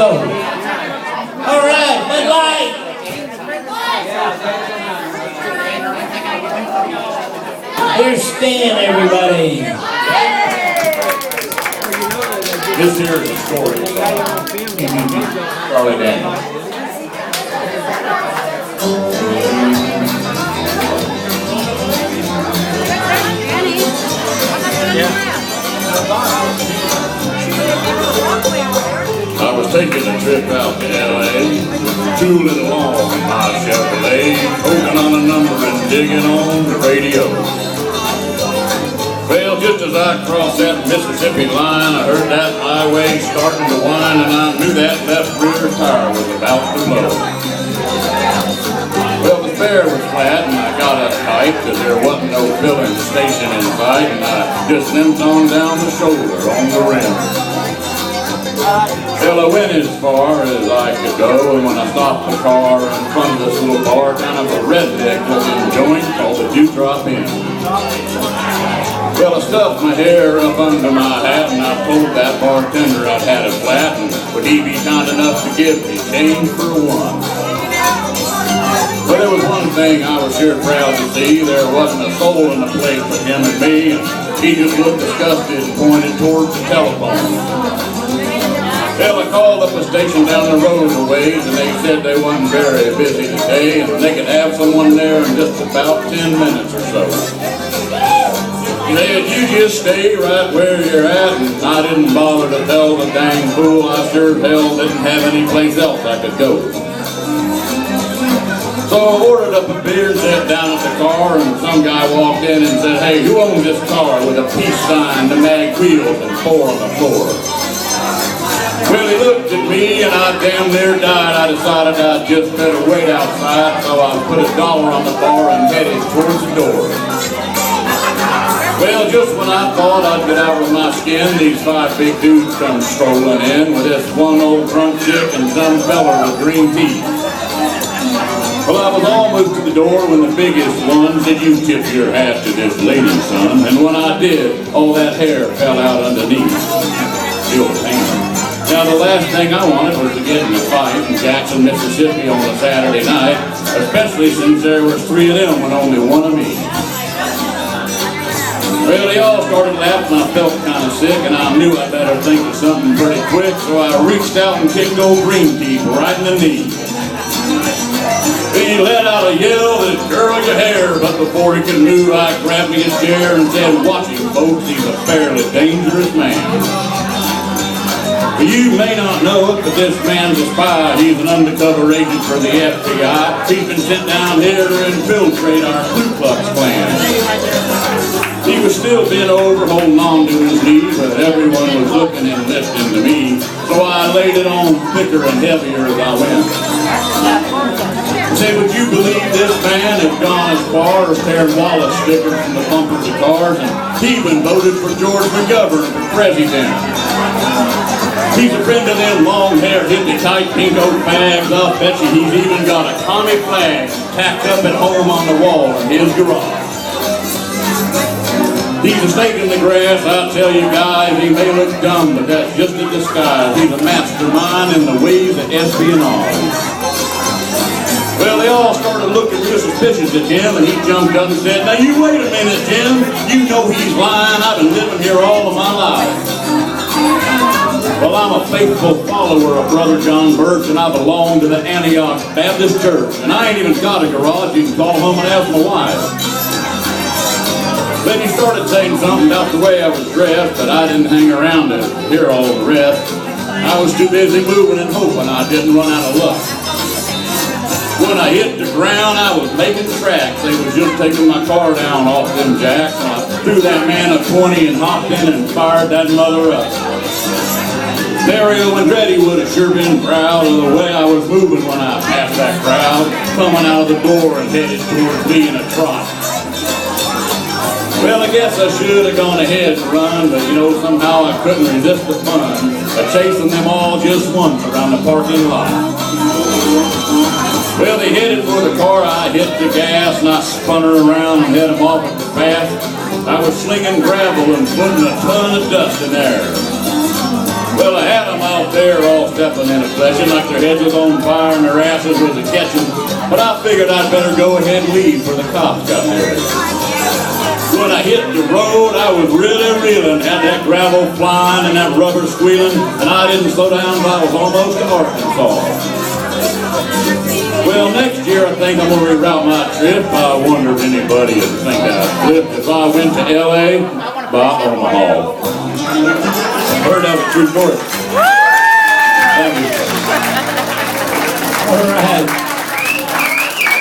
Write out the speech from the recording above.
go. All right, Bud Light. Here's Stan, everybody. This here is a story. Charlie Daniels. I was taking a trip out to L.A., tooling along in my Chevrolet, poking on a number and digging on the radio. Well, just as I crossed that Mississippi line, I heard that highway starting to whine, and I knew that left rear tire was about to blow. Well, the fare was flat, and I got up tight, because there wasn't no filling station in sight, and I just limped on down the shoulder on the rim. Well, I went as far as I could go, and when I stopped the car in front of this little bar, kind of a redneck-looking joint called the Dewdrop Inn. Well, I stuffed my hair up under my hat, and I told that bartender I'd had it flat, and would he be kind enough to give me change for one. But there was one thing I was sure proud to see. There wasn't a soul in the place but him and me, and he just looked disgusted and pointed towards the telephone. Well, I called up a station down the road a ways, and they said they wasn't very busy today, and they could have someone there in just about 10 minutes or so. They said, you just stay right where you're at, and I didn't bother to tell the dang fool I sure as hell didn't have any place else I could go. So I ordered up a beer and sat down at the car, and some guy walked in and said, hey, who owns this car with a peace sign, the mag wheels, and 4 on the floor? Well, he looked at me, and I damn near died. I decided I'd just better wait outside, so I put $1 on the bar and headed towards the door. Well, just when I thought I'd get out of my skin, these 5 big dudes come strolling in with this one old drunk chick and some fella with green teeth. Well, I was almost to the door when the biggest one said, you tip your hat to this lady, son. And when I did, all that hair fell out underneath. Still painful. Now, the last thing I wanted was to get in a fight in Jackson, Mississippi on a Saturday night, especially since there was 3 of them and only 1 of me. Well, they all started laughing, I felt kind of sick, and I knew I'd better think of something pretty quick, so I reached out and kicked old Green Teeth right in the knee. He let out a yell that curled your hair, but before he could move, I grabbed me a chair and said, watch him, folks, he's a fairly dangerous man. You may not know it, but this man's a spy. He's an undercover agent for the FBI. He's been sent down here to infiltrate our Ku Klux Klan. He was still bent over, holding on to his knees, but everyone was looking and listening to me. So I laid it on thicker and heavier as I went. Say, would you believe this man had gone as far as tearing Wallace stickers from the bumpers of cars, and he even voted for George McGovern for president. He's a friend of them long-haired, hippie-type pink oak fags. I'll bet you he's even got a commie flag tacked up at home on the wall in his garage. He's a snake in the grass, I tell you guys. He may look dumb, but that's just a disguise. He's a mastermind in the ways of espionage. Well, they all started looking real suspicious at him, and he jumped up and said, now you wait a minute, Jim. You know he's lying. I've been living here all of my life. Well, I'm a faithful follower of Brother John Birch, and I belong to the Antioch Baptist Church. And I ain't even got a garage. You can call home and ask my wife. Then he started saying something about the way I was dressed, but I didn't hang around to hear all the rest. I was too busy moving and hoping I didn't run out of luck. When I hit the ground, I was making tracks. They was just taking my car down off them jacks. And I threw that man a 20 and hopped in and fired that mother up. Mario Andretti would have sure been proud of the way I was moving when I passed that crowd, coming out of the door and headed towards me in a trot. Well, I guess I should have gone ahead and run, but you know, somehow I couldn't resist the fun of chasing them all just once around the parking lot. Well, they headed for the car, I hit the gas, and I spun her around and head them off at the fast. I was slinging gravel and putting a ton of dust in there. Well, I had them out there all Zeppelin in a fletching, like their heads was on fire and their asses was a-catching. But I figured I'd better go ahead and leave before the cops got there. When I hit the road, I was really reeling, had that gravel flying and that rubber squealing, and I didn't slow down until I was almost to Arkansas. Well, next year I think I'm going to reroute my trip. I wonder if anybody would think I'd flip if I went to L.A. by Omaha. Heard of it, true story. Thank you. All right.